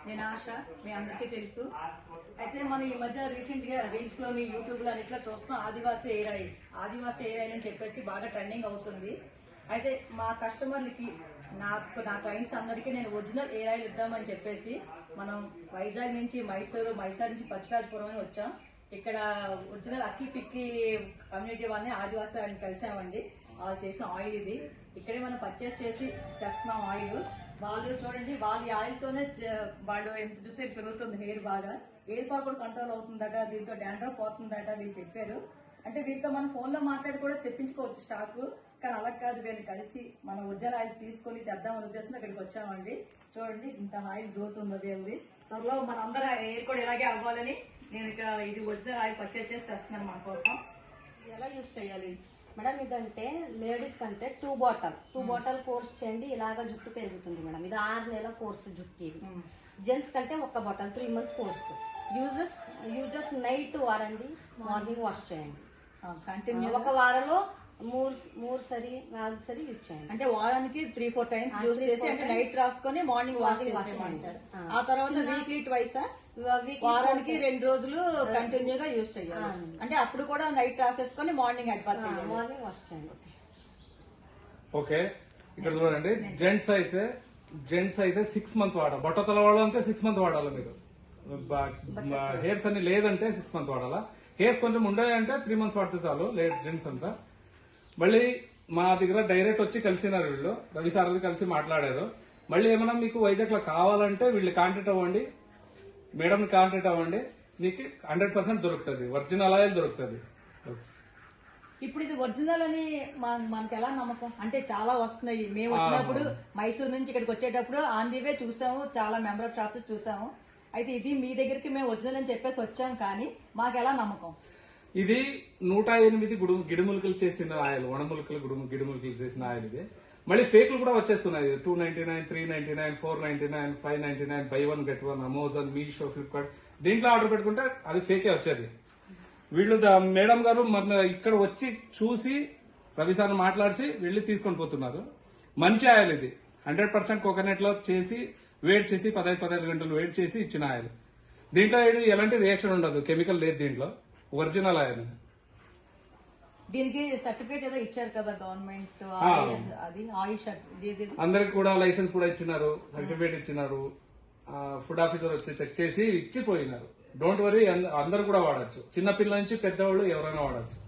నేను ఆశ, మీ అందరికీ తెలుసు. అయితే మనం ఈ మధ్య రీసెంట్ గా రీల్స్ లోని యూట్యూబ్ లో అన్నిట్లో చూస్తాం ఆదివాసీ ఎయిర్ ఆయిల్ అని చెప్పేసి బాగా ట్రెండింగ్ అవుతుంది. అయితే మా కస్టమర్లకి నా క్లయింట్స్ అందరికీ నేను ఒరిజినల్ ఎయిర్ ఆయిల్ ఇద్దామని చెప్పేసి మనం వైజాగ్ నుంచి మైసూరు నుంచి పచ్చిరాజపురం అని వచ్చాం. ఇక్కడ ఒరిజినల్ అక్కి పిక్కి కమ్యూనిటీ వాళ్ళని ఆదివాసీ వాళ్ళని కలిసామండి. వాళ్ళు చేసిన ఆయిల్ ఇది. ఇక్కడే మనం పర్చేస్ చేసి తెస్తున్నాం ఆయిల్. వాళ్ళు చూడండి, వాళ్ళ ఆయిల్ తోనే వాళ్ళు ఎంత జుట్టు పెరుగుతుంది, హెయిర్ బాగా హెయిర్ ఫాల్ కూడా కంట్రోల్ అవుతుందట, దీంతో డాండ్రఫ్ పోతుందట వీళ్ళు చెప్పారు. అంటే వీళ్ళతో మనం ఫోన్ లో మాట్లాడి కూడా తెప్పించుకోవచ్చు స్టాక్. కానీ అలా కాదు, వీళ్ళని కలిసి మనం ఒరిజినల్ ఆయిల్ తీసుకొని తెద్దామని ఉద్దేశం ఇక్కడికి వచ్చామండి. చూడండి ఇంత ఆయిల్ గ్రోత్ ఉన్నది ఉంది. త్వరలో మనందరూ హెయిర్ కూడా ఇలాగే అవ్వాలని నేను ఇక్కడ ఇది ఒరిజినల్ ఆయిల్ పర్చేస్ చేసి తెస్తున్నాను మన కోసం. ఎలా యూజ్ చేయాలి మేడం? ఇదంటే లేడీస్ కంటే టూ బాటల్ కోర్స్ చేయండి, ఇలాగ జుట్టు పెరుగుతుంది మేడం. ఇది 6 నెలల కోర్స్ జుట్టు. జెంట్స్ కంటే 1 bottle 3 month course. Uses night వాడండి, మార్నింగ్ వాష్ చేయండి. కంటిన్యూ ఒక వారంలో 3 సరి 4 సరి యూజ్ చేయండి. అంటే వారానికి 3-4 టైమ్స్ యూజ్ చేసి అంటే నైట్ రాసుకొని మార్నింగ్ వాష్ చేసేయమంటారు. ఆ తర్వాత వీక్లీ ట్వైస్, వారానికి 2 రోజులు కంటిన్యూగా యూజ్ చేయాలి. అంటే అప్పుడు కూడా నైట్ రాసేసుకొని మార్నింగ్ హెడ్ బాత్ చేయాలి, మార్నింగ్ వాష్ చేయండి. ఓకే, ఇక్కడ చూడండి. జెంట్స్ అయితే 6 మంత్ వాడాలి. బొట్టతల వాడాలంటే 6 మంత్ వాడాలి. మీరు హెయిర్స్ అన్ని లేదంటే 6 మంత్ వాడాలా. హెయిర్స్ కొంచెం ఉండాలంటే 3 మంత్స్ వాడితే చాలు. జెంట్స్ అంతా మళ్ళీ మా దగ్గర డైరెక్ట్ వచ్చి కలిసినారు వీళ్ళు, రవి సార్ కలిసి మాట్లాడారు. మళ్ళీ ఏమైనా మీకు వైజాగ్ లో కావాలంటే వీళ్ళు కాంటాక్ట్ అవ్వండి, మేడం కాంటాక్ట్ అవ్వండి, మీకు 100% దొరుకుతుంది, ఒరిజినల్ ఆయిల్ దొరుకుతుంది. ఇప్పుడు ఇది ఒరిజినల్ అని మనకి ఎలా నమ్మకం? అంటే చాలా వస్తున్నాయి. మేము వచ్చినప్పుడు మైసూరు నుంచి ఇక్కడికి వచ్చేటప్పుడు ఆన్ ది వే చూసాము, చాలా మెంబర్ ఆఫ్ షాప్స్ చూసాము. అయితే ఇది మీ దగ్గరికి మేము ఒరిజినల్ అని చెప్పేసి వచ్చాం, కానీ మాకు ఎలా నమ్మకం? ఇది 108 గిడుములకలు చేసిన ఆయిల్, వనములకలు గిడుములకలు చేసిన ఆయిల్ ఇది. మళ్ళీ ఫేక్లు కూడా వచ్చేస్తున్నాయి. 299, 399, 499, 599, by 1 get 1, Amazon, Meesho, Flipkart దీంట్లో ఆర్డర్ పెట్టుకుంటే అది ఫేకే వచ్చేది. వీళ్ళు మేడం గారు మన ఇక్కడ వచ్చి చూసి రవి సార్ మాట్లాడిసి వెళ్ళి తీసుకొని పోతున్నారు. మంచి ఆయిల్ ఇది, 100% కోకోనట్ లో చేసి వేడి చేసి 15 గంటలు వేడి చేసి ఇచ్చిన ఆయిల్. దీంట్లో ఎలాంటి రియాక్షన్ ఉండదు, కెమికల్ లేదు దీంట్లో, ఒరిజినల్ ఆయిల్. దీనికి సర్టిఫికేట్ ఏదో ఇచ్చారు కదా గవర్నమెంట్, అది ఆయుష్ అందరికి కూడా లైసెన్స్ కూడా ఇచ్చినారు, సర్టిఫికేట్ ఇచ్చినారు. ఫుడ్ ఆఫీసర్ వచ్చి చెక్ చేసి ఇచ్చిపోయినారు. డోంట్ వరీ, అందరు కూడా వాడచ్చు, చిన్నపిల్లల నుంచి పెద్దవాళ్ళు ఎవరైనా వాడచ్చు.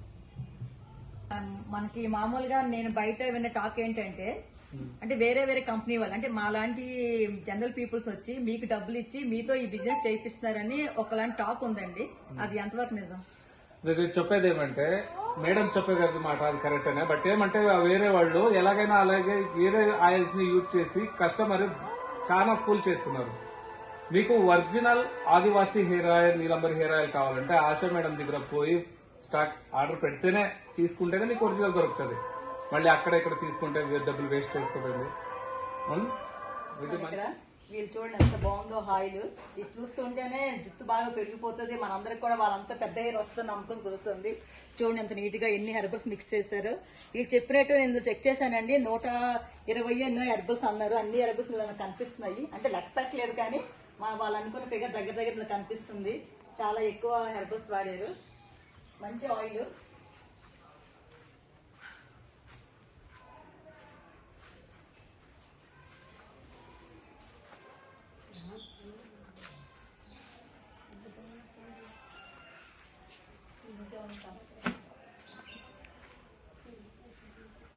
మనకి మామూలుగా నేను బయట విన్న టాక్ ఏంటంటే, అంటే వేరే కంపెనీ వాళ్ళు, అంటే మాలాంటి జనరల్ పీపుల్స్ వచ్చి మీకు డబ్బులు ఇచ్చి మీతో ఈ బిజినెస్ చేయిస్తున్నారని ఒకలాంటి టాక్ ఉందండి. అది ఎంతవరకు నిజం? చెప్పేది ఏమంటే, మేడం చెప్పేది మాట అది కరెక్టేనే. బట్ ఏమంటే వేరే వాళ్ళు ఎలాగైనా అలాగే వేరే ఆయిల్స్ ని యూజ్ చేసి కస్టమర్ చాలా ఫుల్ చేస్తున్నారు. మీకు original Adivasi hair oil, Neelambari hair oil కావాలంటే ఆశా మేడం దగ్గర పోయి స్టాక్ ఆర్డర్ పెడితేనే తీసుకుంటేనే మీకు ఒరిజినల్ దొరుకుతుంది. మళ్ళీ అక్కడ ఇక్కడ తీసుకుంటే డబ్బులు వేస్ట్ చేసుకోదండి. వీళ్ళు చూడండి ఎంత బాగుందో ఆయిల్. ఇది చూస్తుంటేనే జుట్టు బాగా పెరిగిపోతుంది. మనందరికి కూడా వాళ్ళంతా పెద్ద హెయిర్ వస్తుంది నమ్మకం కుదురుతుంది. చూడండి ఎంత నీట్ గా ఎన్ని హెర్బల్స్ మిక్స్ చేశారు. వీళ్ళు చెప్పినట్టు నేను చెక్ చేశానండి, 120 ఎన్నో హెర్బల్స్ అన్నారు. అన్ని హెర్బల్స్ నాకు కనిపిస్తున్నాయి. అంటే లెక్క పెట్టలేదు, కానీ వాళ్ళు అనుకున్న ఫిగర్ దగ్గర కనిపిస్తుంది. చాలా ఎక్కువ హెర్బల్స్ వాడారు. మంచి ఆయిల్. ఇంకా ఉంటాం.